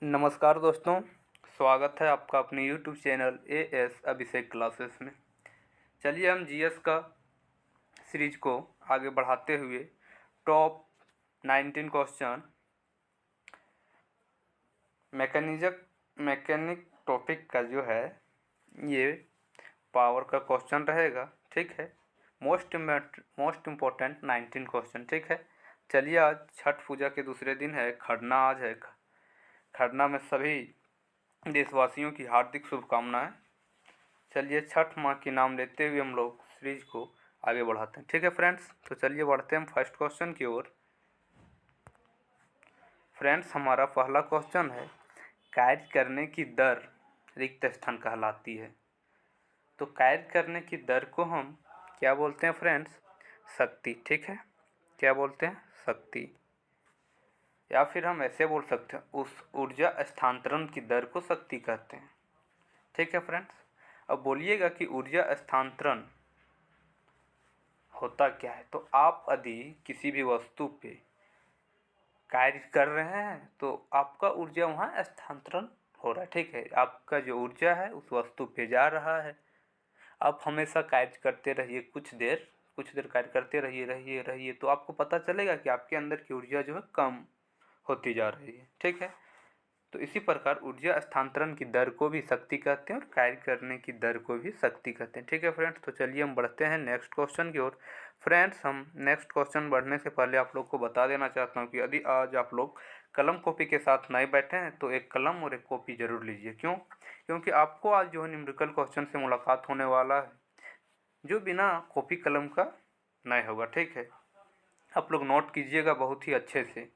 नमस्कार दोस्तों, स्वागत है आपका अपने YouTube चैनल एएस अभिषेक क्लासेस में। चलिए हम जीएस का सीरीज को आगे बढ़ाते हुए टॉप 19 क्वेश्चन मैकेनिक टॉपिक का जो है ये पावर का क्वेश्चन रहेगा। ठीक है, मोस्ट इम्पोर्टेंट 19 क्वेश्चन। ठीक है, चलिए आज छठ पूजा के दूसरे दिन है, खरना आज है। खरना में सभी देशवासियों की हार्दिक शुभकामनाएं। चलिए छठ माँ के नाम लेते हुए हम लोग सीरीज को आगे बढ़ाते हैं। ठीक है फ्रेंड्स, तो चलिए बढ़ते हैं हम फर्स्ट क्वेश्चन की ओर। फ्रेंड्स, हमारा पहला क्वेश्चन है, कार्य करने की दर रिक्त स्थान कहलाती है। तो कार्य करने की दर को हम क्या बोलते हैं फ्रेंड्स? शक्ति। ठीक है, क्या बोलते हैं? शक्ति। या फिर हम ऐसे बोल सकते हैं, उस ऊर्जा स्थानांतरण की दर को शक्ति कहते हैं। ठीक है फ्रेंड्स, अब बोलिएगा कि ऊर्जा स्थानांतरण होता क्या है। तो आप यदि किसी भी वस्तु पे कार्य कर रहे हैं तो आपका ऊर्जा वहाँ स्थानांतरण हो रहा है। ठीक है, आपका जो ऊर्जा है उस वस्तु पे जा रहा है। आप हमेशा कार्य करते रहिए, कुछ देर कार्य करते रहिए तो आपको पता चलेगा कि आपके अंदर की ऊर्जा जो है कम होती जा रही है। ठीक है, तो इसी प्रकार ऊर्जा स्थानांतरण की दर को भी शक्ति कहते हैं और कार्य करने की दर को भी शक्ति कहते हैं। ठीक है फ्रेंड्स, तो चलिए हम बढ़ते हैं नेक्स्ट क्वेश्चन की ओर। फ्रेंड्स, हम नेक्स्ट क्वेश्चन बढ़ने से पहले आप लोग को बता देना चाहता हूँ कि यदि आज आप लोग कलम कॉपी के साथ नहीं बैठे हैं तो एक कलम और एक कॉपी जरूर लीजिए। क्यों? क्योंकि आपको आज जो है न्यूमेरिकल क्वेश्चन से मुलाकात होने वाला है जो बिना कॉपी कलम का नहीं होगा। ठीक है, आप लोग नोट कीजिएगा बहुत ही अच्छे से।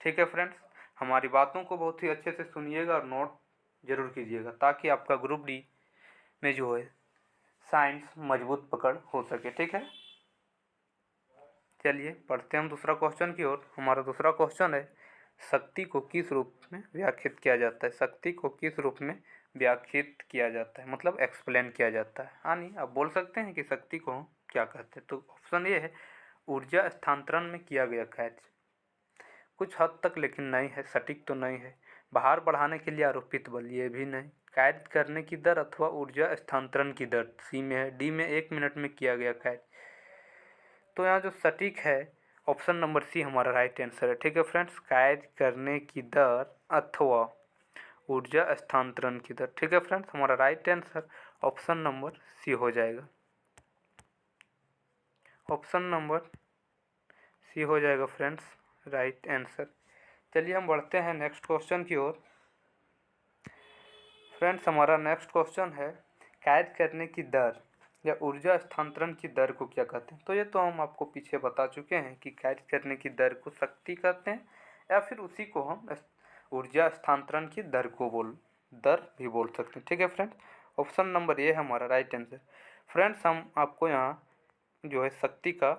ठीक है फ्रेंड्स, हमारी बातों को बहुत ही अच्छे से सुनिएगा और नोट जरूर कीजिएगा ताकि आपका ग्रुप डी में जो है साइंस मजबूत पकड़ हो सके। ठीक है, चलिए पढ़ते हैं हम दूसरा क्वेश्चन की ओर। हमारा दूसरा क्वेश्चन है, शक्ति को किस रूप में व्याख्यात किया जाता है? शक्ति को किस रूप में व्याख्यात किया जाता है, मतलब एक्सप्लेन किया जाता है। यानी आप बोल सकते हैं कि शक्ति को क्या कहते हैं। तो ऑप्शन ये है, ऊर्जा स्थानांतरण में किया गया कार्य, कुछ हद तक लेकिन नहीं है, सटीक तो नहीं है। भार बढ़ाने के लिए आरोपित बल, ये भी नहीं। कार्य करने की दर अथवा ऊर्जा स्थानांतरण की दर, सी में है। डी में 1 मिनट में किया गया कार्य। तो यहाँ जो सटीक है ऑप्शन नंबर सी हमारा राइट आंसर है। ठीक है फ्रेंड्स, कार्य करने की दर अथवा ऊर्जा स्थानांतरण की दर। ठीक है फ्रेंड्स, हमारा right answer option number C हो जाएगा। ऑप्शन नंबर सी हो जाएगा फ्रेंड्स, राइट आंसर। चलिए हम बढ़ते हैं नेक्स्ट क्वेश्चन की ओर। फ्रेंड्स, हमारा नेक्स्ट क्वेश्चन है, कार्य करने की दर या ऊर्जा स्थानांतरण की दर को क्या कहते हैं? तो ये तो हम आपको पीछे बता चुके हैं कि कार्य करने की दर को शक्ति कहते हैं या फिर उसी को हम ऊर्जा स्थानांतरण की दर भी बोल सकते हैं। ठीक है फ्रेंड्स, ऑप्शन नंबर ये है हमारा राइट आंसर। फ्रेंड्स, हम आपको यहाँ जो है शक्ति का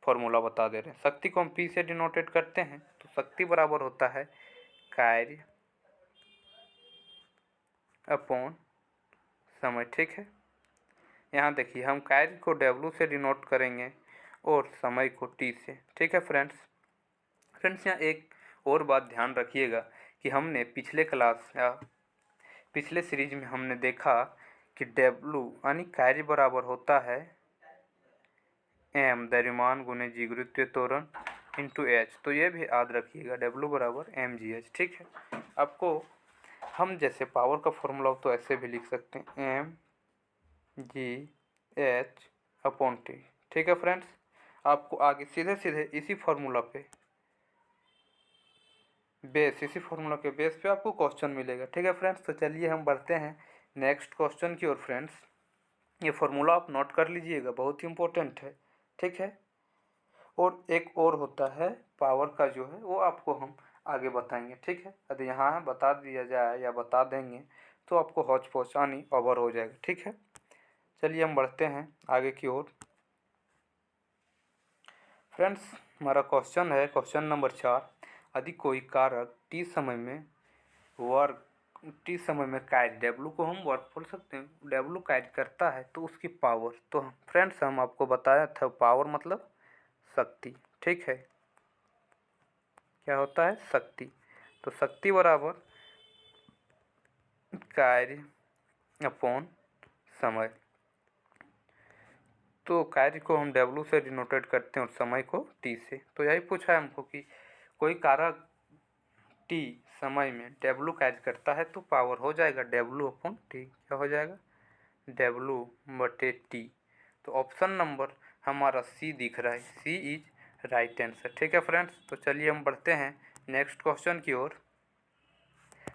फॉर्मूला बता दे रहे हैं। शक्ति को हम पी से डिनोटेट करते हैं, तो शक्ति बराबर होता है कार्य अपॉन समय। ठीक है, यहाँ देखिए हम कार्य को W से डिनोट करेंगे और समय को T से। ठीक है फ्रेंड्स, यहाँ एक और बात ध्यान रखिएगा कि हमने पिछले क्लास या पिछले सीरीज में हमने देखा कि W यानी कार्य बराबर होता है m द्रव्यमान गुने g गुरुत्वीय त्वरण इंटू h। तो ये भी याद रखिएगा, W बराबर mgh। ठीक है, आपको हम जैसे पावर का फॉर्मूला तो ऐसे भी लिख सकते हैं mgh अपॉन टी। ठीक है फ्रेंड्स, आपको आगे सीधे इसी फार्मूला के बेस पे आपको क्वेश्चन मिलेगा। ठीक है फ्रेंड्स, तो चलिए हम बढ़ते हैं नेक्स्ट क्वेश्चन की ओर। फ्रेंड्स, ये फार्मूला आप नोट कर लीजिएगा, बहुत ही इम्पोर्टेंट है। ठीक है, और एक और होता है पावर का जो है वो आपको हम आगे बताएंगे। ठीक है, यदि यहाँ बता दिया जाए या बता देंगे तो आपको हौच पौचानी ओवर हो जाएगा। ठीक है, चलिए हम बढ़ते हैं आगे की ओर। फ्रेंड्स, हमारा क्वेश्चन है क्वेश्चन नंबर 4, यदि कोई कारक टी समय में कार्य W को हम वर्क बोल सकते हैं, W कार्य करता है तो उसकी पावर, तो फ्रेंड्स हम आपको बताया था पावर मतलब शक्ति। ठीक है, क्या होता है? शक्ति। तो शक्ति बराबर कार्य अपॉन समय। तो कार्य को हम W से डिनोटेट करते हैं और समय को T से। तो यही पूछा है हमको कि कोई कारक T समय में W कार्य करता है तो पावर हो जाएगा W अपॉन T। क्या हो जाएगा? W बटे T। तो ऑप्शन नंबर हमारा C दिख रहा है। C is right answer. ठीक है फ्रेंड्स, तो चलिए हम बढ़ते हैं नेक्स्ट क्वेश्चन की ओर।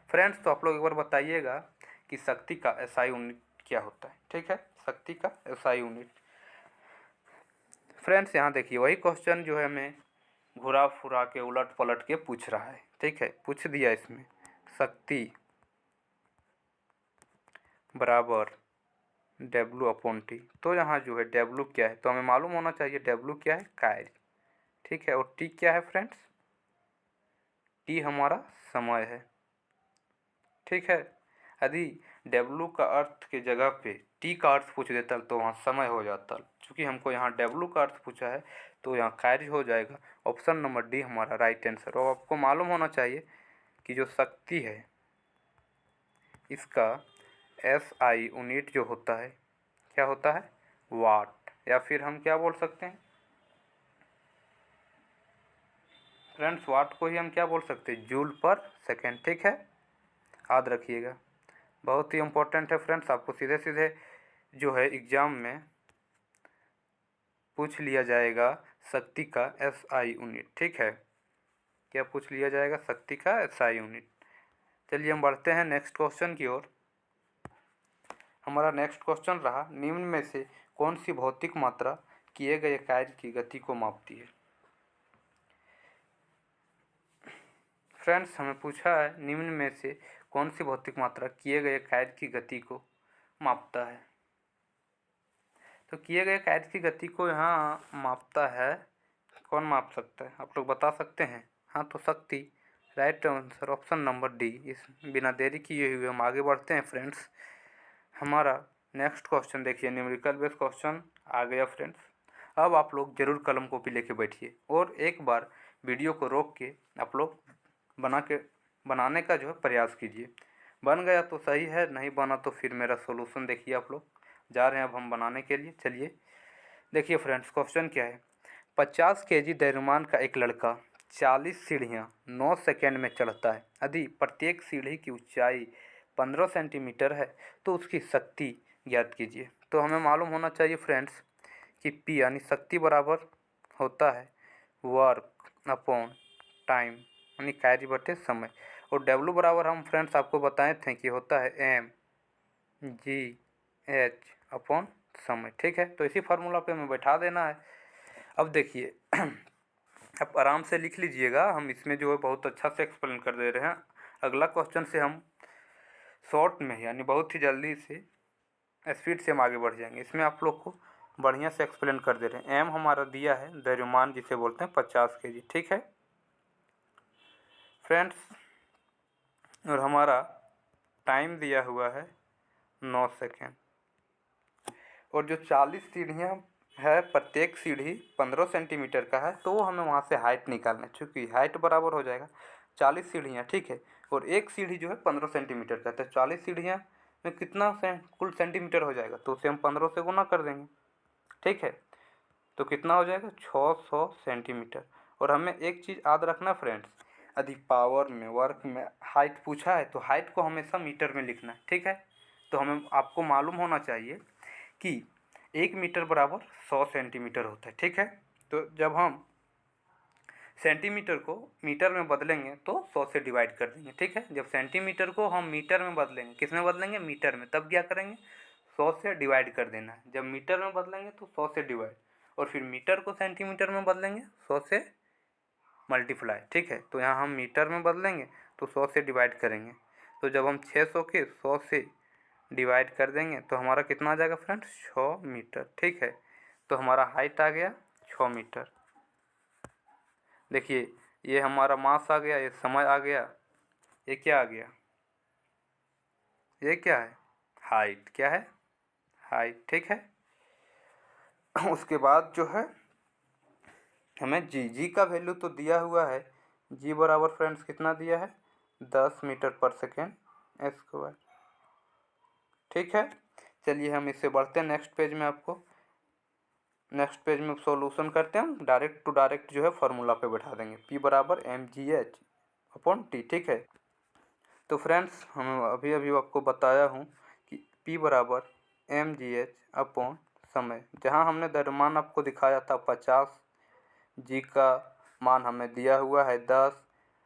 फ्रेंड्स, तो आप लोग एक बार बताइएगा कि शक्ति का SI यूनिट क्या होता है। ठीक है, शक्ति का SI यूनिट। फ्रेंड्स, यहाँ देखिए वही क्वेश्चन जो है हमें घुरा फुरा के उलट पलट के पूछ रहा है। ठीक है, पूछ दिया इसमें शक्ति बराबर W अपॉन T। तो यहाँ जो है W क्या है, तो हमें मालूम होना चाहिए W क्या है, कार्य। ठीक है, और T क्या है फ्रेंड्स? T हमारा समय है। ठीक है, यदि W का अर्थ के जगह पे T का अर्थ पूछ देता तो वहाँ समय हो जाता। चूँकि हमको यहाँ W का अर्थ पूछा है तो यहाँ कार्य हो जाएगा। ऑप्शन नंबर डी हमारा राइट आंसर। और आपको मालूम होना चाहिए कि जो शक्ति है इसका SI यूनिट जो होता है क्या होता है, वाट, या फिर हम क्या बोल सकते हैं फ्रेंड्स, वाट को ही हम क्या बोल सकते हैं, जूल पर सेकेंड। ठीक है, याद रखिएगा, बहुत ही इम्पोर्टेंट है फ्रेंड्स। आपको सीधे सीधे जो है एग्ज़ाम में पूछ लिया जाएगा शक्ति का SI यूनिट। ठीक है, क्या पूछ लिया जाएगा, शक्ति का SI यूनिट। चलिए हम बढ़ते हैं नेक्स्ट क्वेश्चन की ओर। हमारा नेक्स्ट क्वेश्चन रहा, निम्न में से कौन सी भौतिक मात्रा किए गए कार्य की गति को मापती है। फ्रेंड्स, हमें पूछा है निम्न में से कौन सी भौतिक मात्रा किए गए कार्य की गति को मापता है। तो किए गए कार्य की गति को यहाँ मापता है, कौन माप सकता है, आप लोग बता सकते हैं? हाँ, तो शक्ति। Right answer option number D. इस बिना देरी किए हुए हम आगे बढ़ते हैं फ्रेंड्स। हमारा नेक्स्ट क्वेश्चन देखिए, न्यूमेरिकल बेस्ड क्वेश्चन आ गया फ्रेंड्स। अब आप लोग जरूर कलम कॉपी लेके बैठिए और एक बार वीडियो को रोक के आप लोग बनाने का जो है प्रयास कीजिए। बन गया तो सही है, नहीं बना तो फिर मेरा सोल्यूशन देखिए। आप लोग जा रहे हैं अब हम बनाने के लिए। चलिए देखिए फ्रेंड्स, क्वेश्चन क्या है। 50 kg द्रव्यमान का एक लड़का 40 सीढ़ियाँ 9 सेकेंड में चढ़ता है। यदि प्रत्येक सीढ़ी की ऊंचाई 15 सेंटीमीटर है तो उसकी शक्ति ज्ञात कीजिए। तो हमें मालूम होना चाहिए फ्रेंड्स कि P यानी शक्ति बराबर होता है वर्क अपॉन टाइम यानी कार्य बटे समय, और W बराबर हम फ्रेंड्स आपको बताए थे कि होता है mgh अपॉन समय। ठीक है, तो इसी फार्मूला पे हमें बैठा देना है। अब देखिए आप आराम से लिख लीजिएगा, हम इसमें जो है बहुत अच्छा से एक्सप्लेन कर दे रहे हैं। अगला क्वेश्चन से हम शॉर्ट में यानी बहुत ही जल्दी से स्पीड से हम आगे बढ़ जाएंगे। इसमें आप लोग को बढ़िया से एक्सप्लेन कर दे रहे हैं। एम हमारा दिया है द्रव्यमान जिसे बोलते हैं 50 kg। ठीक है फ्रेंड्स, और हमारा टाइम दिया हुआ है 9 सेकेंड, और जो 40 सीढ़ियाँ है प्रत्येक सीढ़ी 15 सेंटीमीटर का है, तो हमें वहाँ से हाइट निकालना है। चूँकि हाइट बराबर हो जाएगा 40 सीढ़ियाँ। ठीक है, और एक सीढ़ी जो है 15 सेंटीमीटर का, तो 40 सीढ़ियाँ में कितना कुल सेंटीमीटर हो जाएगा, तो उसे हम 15 से गुना कर देंगे। ठीक है, तो कितना हो जाएगा 600 सेंटीमीटर। और हमें एक चीज़ याद रखना फ्रेंड्स, यदि पावर में वर्क में हाइट पूछा है तो हाइट को हमेशा मीटर में लिखना है। ठीक है, तो हमें आपको मालूम होना चाहिए कि 1 मीटर बराबर 100 सेंटीमीटर होता है। ठीक है, तो जब हम सेंटीमीटर को मीटर में बदलेंगे तो 100 से डिवाइड कर देंगे। ठीक है, जब सेंटीमीटर को हम मीटर में बदलेंगे, किस में बदलेंगे, मीटर में, तब क्या करेंगे 100 से डिवाइड कर देना है। जब मीटर में बदलेंगे तो 100 से डिवाइड, और फिर मीटर को सेंटीमीटर में बदलेंगे 100 से मल्टीप्लाई। ठीक है, तो यहाँ हम मीटर में बदलेंगे तो 100 से डिवाइड करेंगे। तो जब हम 600 के 100 से डिवाइड कर देंगे तो हमारा कितना आ जाएगा फ्रेंड्स, 6 मीटर। ठीक है, तो हमारा हाइट आ गया 6 मीटर। देखिए ये हमारा मास आ गया, ये समय आ गया, ये क्या आ गया, ये क्या है, हाइट। क्या है, हाइट। ठीक है, उसके बाद जो है हमें जी का वैल्यू तो दिया हुआ है, जी बराबर फ्रेंड्स कितना दिया है, 10 मीटर पर सेकेंड स्क्वायर। ठीक है, चलिए हम इससे बढ़ते हैं नेक्स्ट पेज में। आपको नेक्स्ट पेज में सॉल्यूशन करते हैं, हम डायरेक्ट टू डायरेक्ट जो है फार्मूला पे बैठा देंगे, P बराबर mgh/T। ठीक है, तो फ्रेंड्स हम अभी अभी आपको बताया हूँ कि P बराबर mgh/ समय, जहाँ हमने द्रव्यमान आपको दिखाया था 50, जी का मान हमें दिया हुआ है 10,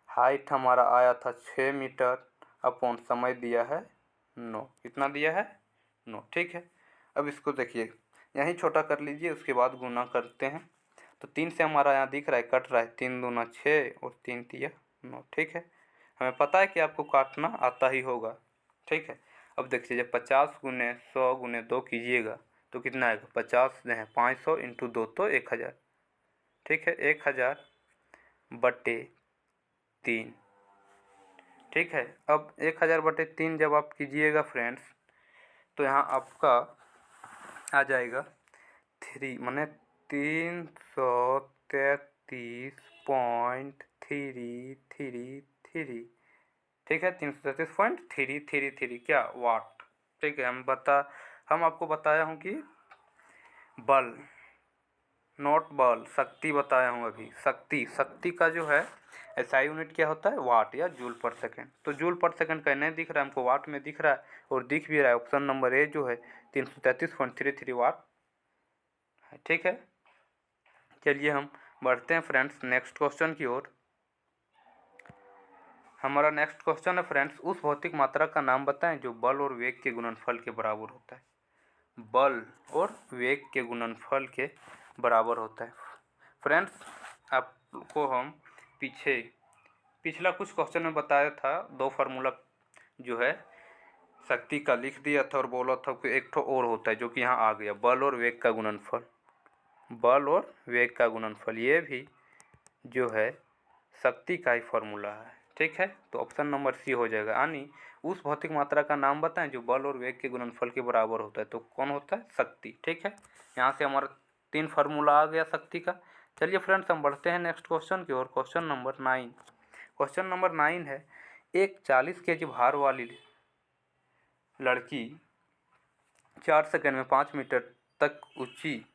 हाइट हमारा आया था 6 मीटर अपॉन समय दिया है 9। कितना दिया है? 9। ठीक है, अब इसको देखिए, यहीं छोटा कर लीजिए, उसके बाद गुना करते हैं। तो 3 से हमारा यहाँ दिख रहा है कट रहा है, 3 दूना 6 और 3 तिया 9। ठीक है, हमें पता है कि आपको काटना आता ही होगा। ठीक है, अब देखिए जब 50 गुने 100 गुने 2 कीजिएगा तो कितना आएगा? 50 है 500 इंटू 2 तो 1000। ठीक है, 1000/3। ठीक है, अब 1000/3 जब आप कीजिएगा फ्रेंड्स, तो यहाँ आपका आ जाएगा 3 माने 333.333। ठीक है, 333.333 क्या? वाट। ठीक है, हम आपको बताया हूँ कि बल, नॉट बल, शक्ति बताया हूँ अभी। शक्ति का जो है SI यूनिट क्या होता है? वाट या जूल पर सेकेंड। तो जूल पर सेकेंड का नहीं दिख रहा है हमको, वाट में दिख रहा है, और दिख भी रहा है। ऑप्शन नंबर ए जो है 333.33 वाट है। ठीक है, चलिए हम बढ़ते हैं फ्रेंड्स नेक्स्ट क्वेश्चन की ओर। हमारा नेक्स्ट क्वेश्चन है फ्रेंड्स, उस भौतिक मात्रा का नाम बताएं जो बल और वेग के गुणनफल के बराबर होता है। बल और वेग के गुणनफल के बराबर होता है। फ्रेंड्स आपको हम पिछला कुछ क्वेश्चन में बताया था, 2 फार्मूला जो है शक्ति का लिख दिया था और बोला था कि एक ठो और होता है जो कि यहाँ आ गया, बल और वेग का गुणनफल। बल और वेग का गुणनफल ये भी जो है शक्ति का ही फार्मूला है। ठीक है, तो ऑप्शन नंबर सी हो जाएगा, यानी उस भौतिक मात्रा का नाम बताएं जो बल और वेग के गुणनफल के बराबर होता है। तो कौन होता है? शक्ति। ठीक है, यहाँ से हमारा 3 फार्मूला आ गया शक्ति का। चलिए फ्रेंड्स हम बढ़ते हैं नेक्स्ट क्वेश्चन की ओर। Question number 9। क्वेश्चन नंबर 9 है, एक 40 kg भार वाली लड़की 4 सेकंड में 5 मीटर तक ऊंची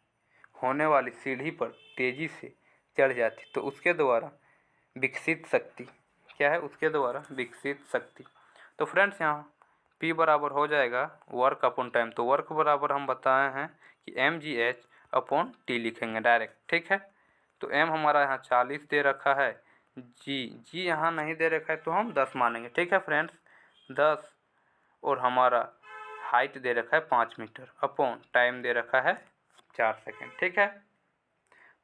होने वाली सीढ़ी पर तेजी से चढ़ जाती, तो उसके द्वारा विकसित शक्ति क्या है? उसके द्वारा विकसित शक्ति। तो फ्रेंड्स यहाँ P बराबर हो जाएगा वर्क अपॉन टाइम। तो वर्क बराबर हम बताए हैं कि mgh/T लिखेंगे डायरेक्ट। ठीक है, तो m हमारा यहाँ 40 दे रखा है, जी यहाँ नहीं दे रखा है तो हम 10 मानेंगे। ठीक है फ्रेंड्स, 10, और हमारा हाइट दे रखा है 5 मीटर अपॉन टाइम दे रखा है 4 सेकेंड। ठीक है,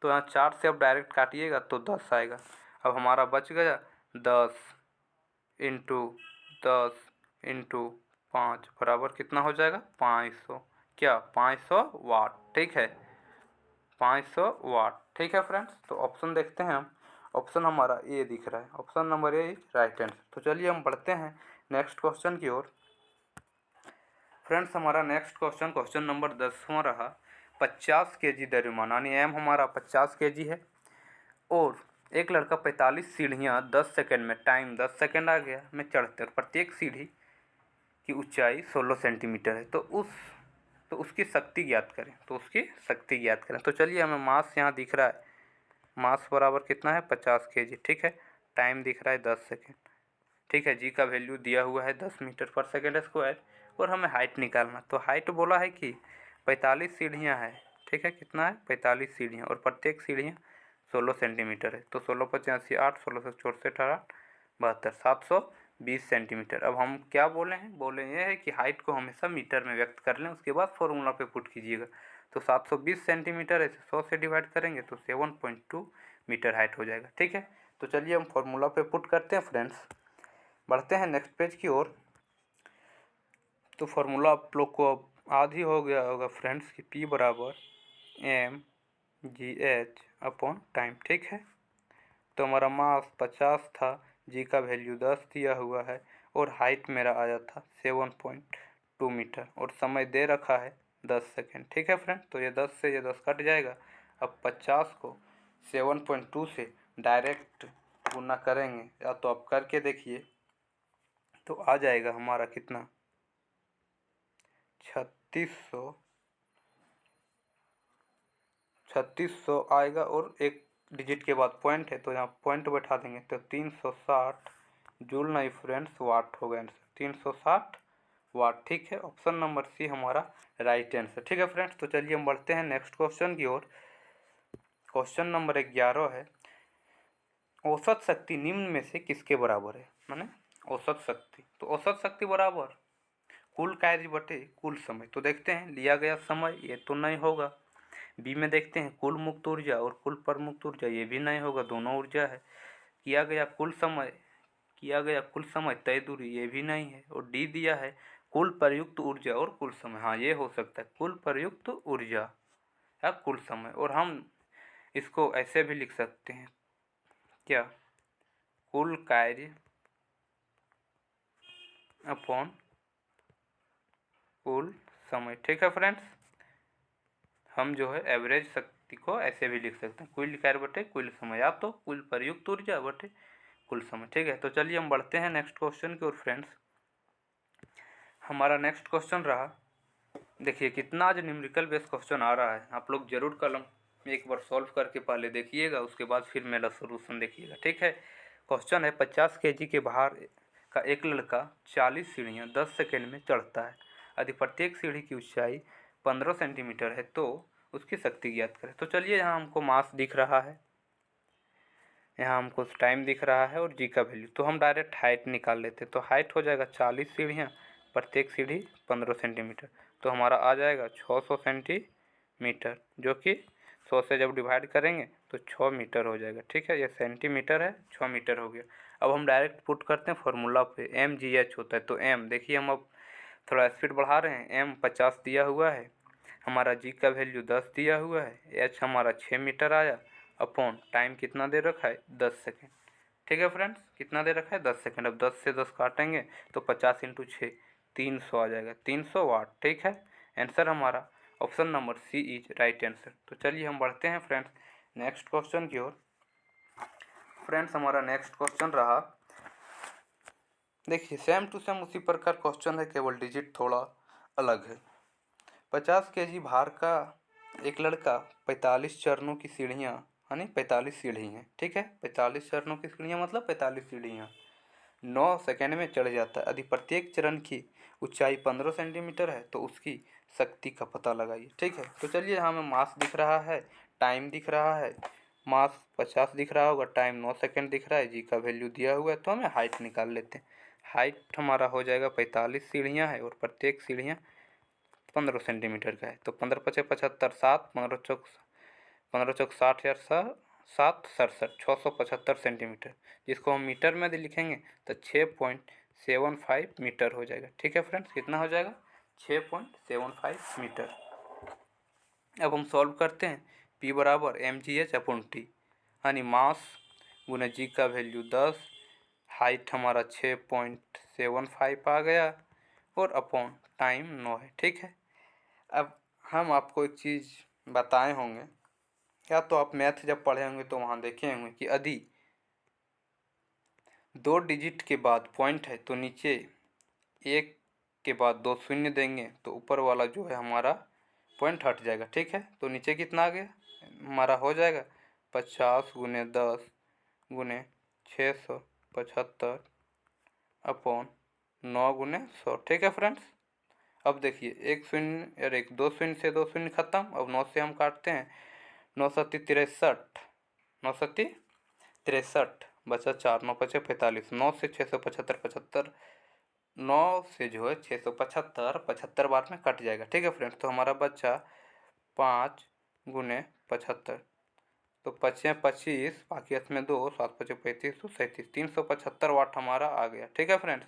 तो यहाँ 4 से अब डायरेक्ट काटिएगा तो 10 आएगा। अब हमारा बच गया 10 इंटू 10 इंटू 5 बराबर कितना हो जाएगा? 500। क्या? 500 वाट। ठीक है, 500 वाट। ठीक है फ्रेंड्स, तो ऑप्शन देखते हैं हम। ऑप्शन हमारा ए दिख रहा है, option number A right answer. तो चलिए हम बढ़ते हैं नेक्स्ट क्वेश्चन की ओर। फ्रेंड्स हमारा नेक्स्ट क्वेश्चन नंबर 10वां रहा। 50 kg द्रव्यमान, यानी एम हमारा 50 kg है, और एक लड़का 45 सीढ़ियाँ 10 सेकंड में, टाइम 10 सेकंड आ गया में चढ़ते, और प्रत्येक सीढ़ी की ऊंचाई 16 सेंटीमीटर है। तो उसकी शक्ति ज्ञात करें। तो चलिए हमें मास यहाँ दिख रहा है, मास बराबर कितना है? 50 kg। ठीक है, टाइम दिख रहा है 10 सेकेंड। ठीक है, जी का वैल्यू दिया हुआ है 10 मीटर पर सेकेंड स्क्वायर, और हमें हाइट निकालना। तो हाइट बोला है कि 45 सीढ़ियाँ है। ठीक है, कितना है? 45 सीढ़ियाँ, और प्रत्येक सीढ़ियाँ 16 सेंटीमीटर है। तो 16 × 85 8, 16 से 64 8 72, 720 सेंटीमीटर। अब हम क्या बोले हैं? बोले ये है कि हाइट को हमेशा मीटर में व्यक्त कर लें, उसके बाद फॉर्मूला पे पुट कीजिएगा। तो 720 सेंटीमीटर है, 100 से डिवाइड करेंगे तो 7.2 मीटर हाइट हो जाएगा। ठीक है, तो चलिए हम फॉर्मूला पे पुट करते हैं फ्रेंड्स। बढ़ते हैं नेक्स्ट पेज की ओर। तो फार्मूला आप लोग को अब याद ही हो गया होगा फ्रेंड्स कि P बराबर mgh/टाइम। ठीक है, तो हमारा मास 50 था, जी का वैल्यू 10 दिया हुआ है, और हाइट मेरा आया था 7.2 मीटर, और समय दे रखा है 10 सेकेंड। ठीक है फ्रेंड, तो ये 10 से ये 10 कट जाएगा। अब 50 को 7.2 से डायरेक्ट गुना करेंगे, या तो आप करके देखिए, तो आ जाएगा हमारा कितना 3600 आएगा, और एक डिजिट के बाद पॉइंट है तो यहाँ पॉइंट बैठा देंगे, तो 360 जूल नहीं फ्रेंड्स, वाट होगा आंसर, 360 वाट। ठीक है, ऑप्शन नंबर सी हमारा राइट आंसर। ठीक है फ्रेंड्स, तो चलिए हम बढ़ते हैं नेक्स्ट क्वेश्चन की ओर। क्वेश्चन नंबर 11 है, औसत शक्ति निम्न में से किसके बराबर है। माने औसत शक्ति, तो औसत शक्ति बराबर कुल कार्य बटे कुल समय। तो देखते हैं लिया गया समय, ये तो नहीं होगा। बी में देखते हैं कुल मुक्त ऊर्जा और कुल प्रमुक्त ऊर्जा, ये भी नहीं होगा, दोनों ऊर्जा है। किया गया कुल समय तय दूरी, ये भी नहीं है। और डी दिया है कुल प्रयुक्त ऊर्जा और कुल समय, हाँ ये हो सकता है, कुल प्रयुक्त ऊर्जा या कुल समय। और हम इसको ऐसे भी लिख सकते हैं, क्या, कुल कार्य अपॉन कुल समय। ठीक है फ्रेंड्स, हम जो है एवरेज शक्ति को ऐसे भी लिख सकते हैं, कुल कार्य बटे कुल समय, या तो कुल प्रयुक्त ऊर्जा बटे कुल समय। ठीक है, तो चलिए हम बढ़ते हैं नेक्स्ट क्वेश्चन की ओर। फ्रेंड्स हमारा नेक्स्ट क्वेश्चन रहा, देखिए कितना आज न्यूमेरिकल बेस क्वेश्चन आ रहा है, आप लोग जरूर कलम एक बार सॉल्व करके पहले देखिएगा, उसके बाद फिर मेरा सोल्यूशन देखिएगा। ठीक है, क्वेश्चन है 50 kg के भार का एक लड़का 40 सीढ़ियाँ 10 सेकेंड में चढ़ता है, यदि प्रत्येक सीढ़ी की ऊंचाई 15 सेंटीमीटर है तो उसकी शक्ति ज्ञात करें। तो चलिए, यहाँ हमको मास दिख रहा है, यहाँ हमको टाइम दिख रहा है और जी का वैल्यू, तो हम डायरेक्ट हाइट निकाल लेते। तो हाइट हो जाएगा 40 सीढ़ियाँ, प्रत्येक सीढ़ी 15 सेंटीमीटर, तो हमारा आ जाएगा 600 सेंटीमीटर, जो कि 100 से जब डिवाइड करेंगे तो 6 मीटर हो जाएगा। ठीक है, ये सेंटीमीटर है, 6 मीटर हो गया। अब हम डायरेक्ट पुट करते हैं फॉर्मूला पे, mgh होता है। तो m देखिए, हम अब थोड़ा स्पीड बढ़ा रहे हैं, m 50 दिया हुआ है, हमारा g का वैल्यू 10 दिया हुआ है, h हमारा 6 मीटर आया, अपॉन टाइम कितना दे रखा है 10 सेकेंड। ठीक है फ्रेंड्स, कितना दे रखा है 10 सेकेंड। अब 10 से 10 काटेंगे तो 50 × 6 300 आ जाएगा, 300 वाट। ठीक है, आंसर हमारा option number C is right answer. तो चलिए हम बढ़ते हैं फ्रेंड्स नेक्स्ट क्वेश्चन की ओर। फ्रेंड्स हमारा नेक्स्ट क्वेश्चन रहा, देखिए सेम टू सेम उसी प्रकार क्वेश्चन है, केवल डिजिट थोड़ा अलग है। 50 kg भार का एक लड़का 45 चरणों की सीढ़ियाँ, यानी 45 सीढ़ी हैं। ठीक है, 45 चरणों की सीढ़ियाँ मतलब 45 सीढ़ियाँ 9 सेकेंड में चढ़ जाता है, यदि प्रत्येक चरण की ऊंचाई 15 सेंटीमीटर है तो उसकी शक्ति का पता लगाइए। ठीक है, तो चलिए, यहाँ हमें मास दिख रहा है, टाइम दिख रहा है, मास 50 दिख रहा होगा, टाइम 9 सेकेंड दिख रहा है, जी का वैल्यू दिया हुआ है, तो हमें हाइट निकाल लेते हैं। हाइट हमारा हो जाएगा 45 सीढ़ियाँ है और प्रत्येक सीढ़ियाँ 15 सेंटीमीटर का है, तो 15 × 5 = 75, 7 15 चौक 60 यार 7 67 675 सेंटीमीटर, जिसको हम मीटर में यदि लिखेंगे तो 6.75 मीटर हो जाएगा। ठीक है फ्रेंड्स, कितना हो जाएगा 6.75 मीटर। अब हम सॉल्व करते हैं, P बराबर mgh/t, यानी मास गुना जी का वैल्यू 10, हाइट हमारा 6.75 आ गया, और अपॉन टाइम 9 है। ठीक है, अब हम आपको एक चीज़ बताए होंगे, या तो आप मैथ जब पढ़े होंगे तो वहाँ देखे होंगे कि यदि 2 डिजिट के बाद पॉइंट है तो नीचे 1 के बाद 2 शून्य देंगे तो ऊपर वाला जो है हमारा पॉइंट हट जाएगा। ठीक है, तो नीचे कितना आ गया हमारा, हो जाएगा 50 × 10 × 675 अपॉन 9 × 100। ठीक है फ्रेंड्स, अब देखिए, एक शून्य और एक 2 शून्य से 2 शून्य खत्म, अब 9 से हम काटते हैं, 9 × 7 = 63, 9 × 7 = 63, बचा 4, 9 × 5 = 45, 9 से 675 75, 9 से जो है 675 75 बार में कट जाएगा। ठीक है फ्रेंड्स, तो हमारा बचा 5 × 75, तो 5 × 25, बाकी इसमें 2, 7 × 5 = 35, तो 37, 375 वाट हमारा आ गया। ठीक है फ्रेंड्स,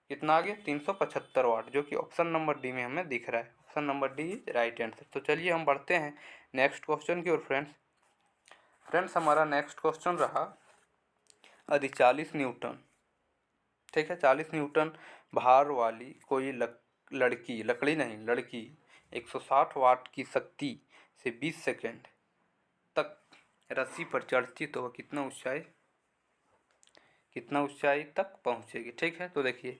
कितना आ गया 375 वाट, जो कि ऑप्शन नंबर डी में हमें दिख रहा है, option number D is right answer. तो चलिए हम बढ़ते हैं नेक्स्ट क्वेश्चन की ओर। फ्रेंड्स हमारा नेक्स्ट क्वेश्चन रहा, यदि 40 न्यूटन, ठीक है 40 न्यूटन भार वाली कोई लड़की 160 वाट की शक्ति से 20 सेकेंड तक रस्सी पर चढ़ती तो वह कितना कितना ऊंचाई तक पहुंचेगी। ठीक है, तो देखिए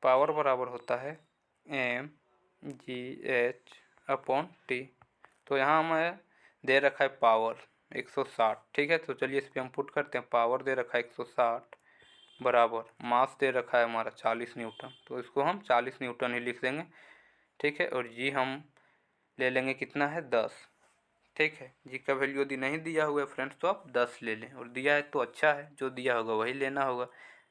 पावर बराबर होता है mgh/t। तो यहाँ हमें दे रखा है पावर 160। ठीक है, तो चलिए इस पर हम पुट करते हैं। पावर दे रखा है 160 बराबर मास दे रखा है हमारा 40 न्यूटन, तो इसको हम 40 न्यूटन ही लिख देंगे। ठीक है, और जी हम ले लेंगे कितना है 10। ठीक है, जी का वैल्यू यदि नहीं दिया हुआ है फ्रेंड्स तो आप 10 ले लें, और दिया है तो अच्छा है, जो दिया होगा वही लेना होगा।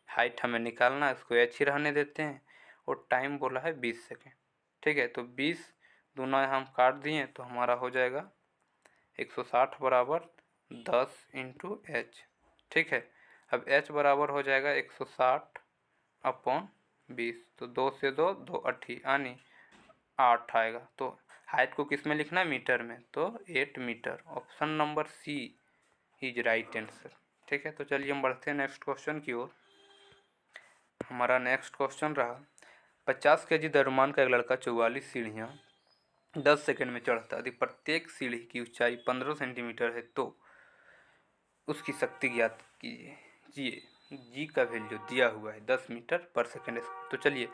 हाइट हमें निकालना है, उसको h ही रहने देते हैं, और टाइम बोला है 20 सेकेंड। ठीक है, तो 20 दूना हम काट दिए तो हमारा हो जाएगा 160 बराबर 10 इंटू एच। ठीक है, अब h बराबर हो जाएगा 160/20, तो 2 से 2 2 8 यानी 8 आएगा। तो हाइट को किस में लिखना है, मीटर में, तो 8 metre. Option number C is right answer. ठीक है, तो चलिए हम बढ़ते हैं नेक्स्ट क्वेश्चन की ओर। हमारा नेक्स्ट क्वेश्चन रहा 50 kg द्रव्यमान का एक लड़का 44 सीढ़ियाँ 10 सेकंड में चढ़ता है, यदि प्रत्येक सीढ़ी की ऊंचाई 15 सेंटीमीटर है तो उसकी शक्ति ज्ञात कीजिए। जी का वैल्यू दिया हुआ है 10 मीटर पर सेकेंड। तो चलिए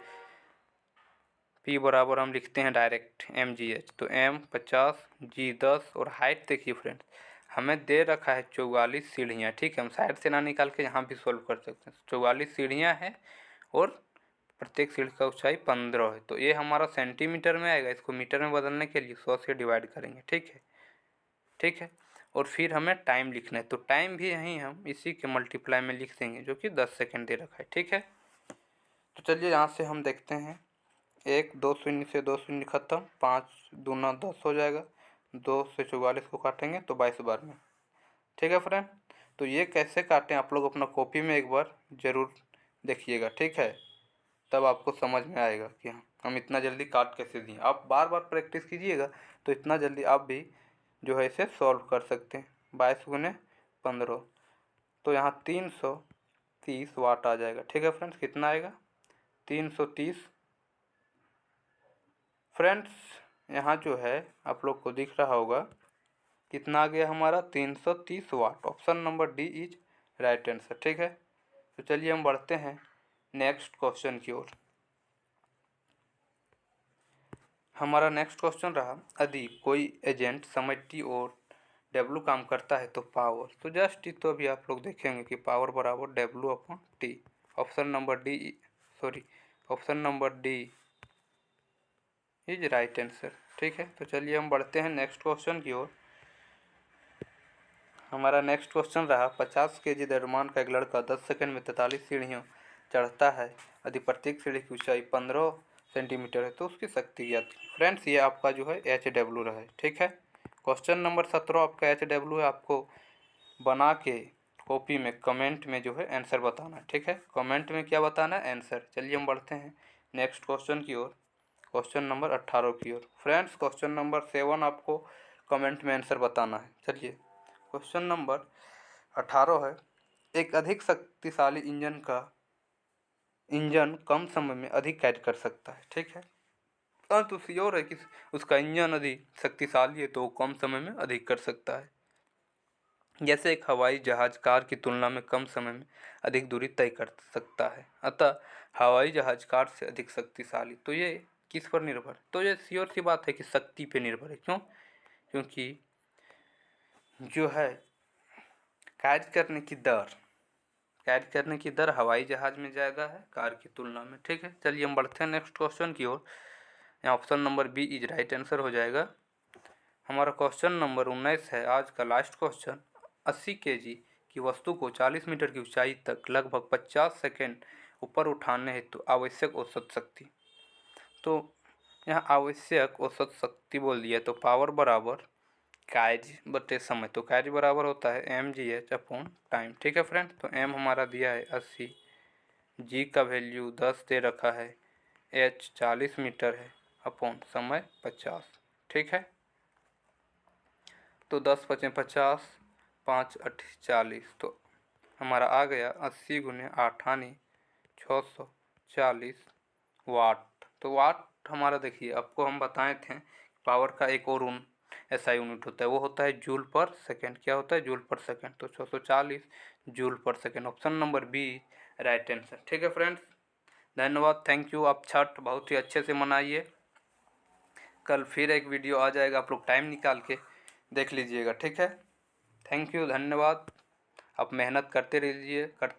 P बराबर हम लिखते हैं डायरेक्ट mgh, तो m 50 g 10 और हाइट देखिए फ्रेंड्स हमें दे रखा है 44 सीढ़ियाँ। ठीक है, हम साइड से ना निकाल के यहाँ भी सोल्व कर सकते हैं। 44 सीढ़ियाँ हैं और प्रत्येक सीढ़ी का ऊंचाई 15 है, तो ये हमारा सेंटीमीटर में आएगा। इसको मीटर में बदलने के लिए 100 से डिवाइड करेंगे। ठीक है, और फिर हमें टाइम लिखना है, तो टाइम भी यहीं हम इसी के मल्टीप्लाई में लिख देंगे जो कि 10 सेकेंड दे रखा है। ठीक है, तो चलिए यहाँ से हम देखते हैं 1 2 शून्य से 2 शून्य खत्म, 5 दूना 10 हो जाएगा, 2 से 44 को काटेंगे तो 22 बार में। ठीक है फ्रेंड, तो ये कैसे काटें आप लोग अपना कॉपी में एक बार ज़रूर देखिएगा। ठीक है, तब आपको समझ में आएगा कि हम इतना जल्दी काट कैसे दिए। आप बार बार प्रैक्टिस कीजिएगा तो इतना जल्दी आप भी जो है इसे सॉल्व कर सकते हैं। 22 गुने 15, तो यहाँ 330 वाट आ जाएगा। ठीक है फ्रेंड्स, कितना आएगा 330। फ्रेंड्स यहाँ जो है आप लोग को दिख रहा होगा कितना आ गया हमारा 330 watt. Option number D is right answer. ठीक है, तो चलिए हम बढ़ते हैं नेक्स्ट क्वेश्चन की ओर। हमारा नेक्स्ट क्वेश्चन रहा यदि कोई एजेंट समय टी और W काम करता है तो पावर, तो जस्ट तो अभी आप लोग देखेंगे कि पावर बराबर W/T। Option number D is right answer. ठीक है, तो चलिए हम बढ़ते हैं नेक्स्ट क्वेश्चन की ओर। हमारा नेक्स्ट क्वेश्चन रहा 50 kg द्रव्यमान का एक लड़का 10 सेकंड में 43 सीढ़ियों चढ़ता है, यदि प्रत्येक सीढ़ी की ऊंचाई 15 सेंटीमीटर है तो उसकी शक्ति ज्ञात। फ्रेंड्स ये आपका जो है HW रहा है। ठीक है, क्वेश्चन नंबर 17 आपका HW है। आपको बना के कॉपी में कमेंट में जो है आंसर बताना है। ठीक है, कमेंट में क्या बताना है, आंसर। चलिए हम बढ़ते हैं नेक्स्ट क्वेश्चन की ओर, क्वेश्चन नंबर 18 की ओर। फ्रेंड्स क्वेश्चन नंबर 7 आपको कमेंट में आंसर बताना है। चलिए क्वेश्चन नंबर 18 है, एक अधिक शक्तिशाली इंजन कम समय में अधिक कार्य कर सकता है। ठीक है, तो श्योर है कि उसका इंजन अधिक शक्तिशाली है तो कम समय में अधिक कर सकता है। जैसे एक हवाई जहाज कार की तुलना में कम समय में अधिक दूरी तय कर सकता है, अतः हवाई जहाज कार से अधिक शक्तिशाली। तो ये किस पर निर्भर, तो ये श्योर सी बात है कि शक्ति पे निर्भर है। क्यों, क्योंकि जो है कार्य करने की दर हवाई जहाज में ज़्यादा है कार की तुलना में। ठीक है, चलिए हम बढ़ते हैं नेक्स्ट क्वेश्चन की ओर। यहाँ option number B is right answer हो जाएगा। हमारा क्वेश्चन नंबर 19 है आज का लास्ट क्वेश्चन। 80 kg की वस्तु को 40 मीटर की ऊंचाई तक लगभग 50 सेकेंड ऊपर उठाने हेतु तो आवश्यक औसत शक्ति। तो यहाँ आवश्यक औसत शक्ति बोल दिया, तो पावर बराबर कार्य बटे समय, तो कार्य बराबर होता है mgh/टाइम। ठीक है फ्रेंड, तो m हमारा दिया है 80, g का वैल्यू 10 दे रखा है, h 40 मीटर है, अपॉन समय 50। ठीक है, तो 10 × 50 5 8 40, तो हमारा आ गया 80 × 8 यानी 640 वाट। तो वाट हमारा देखिए आपको हम बताए थे पावर का एक और ऐसा यूनिट होता है, वो होता है जूल पर सेकंड। क्या होता है, जूल पर सेकंड। तो 640 joule per second, option number B right answer. ठीक है फ्रेंड्स, धन्यवाद, थैंक यू। आप छठ बहुत ही अच्छे से मनाइए। कल फिर एक वीडियो आ जाएगा, आप लोग टाइम निकाल के देख लीजिएगा। ठीक है, थैंक यू, धन्यवाद। आप मेहनत करते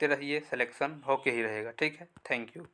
रहिए, सिलेक्शन होके ही रहेगा। ठीक है, थैंक यू।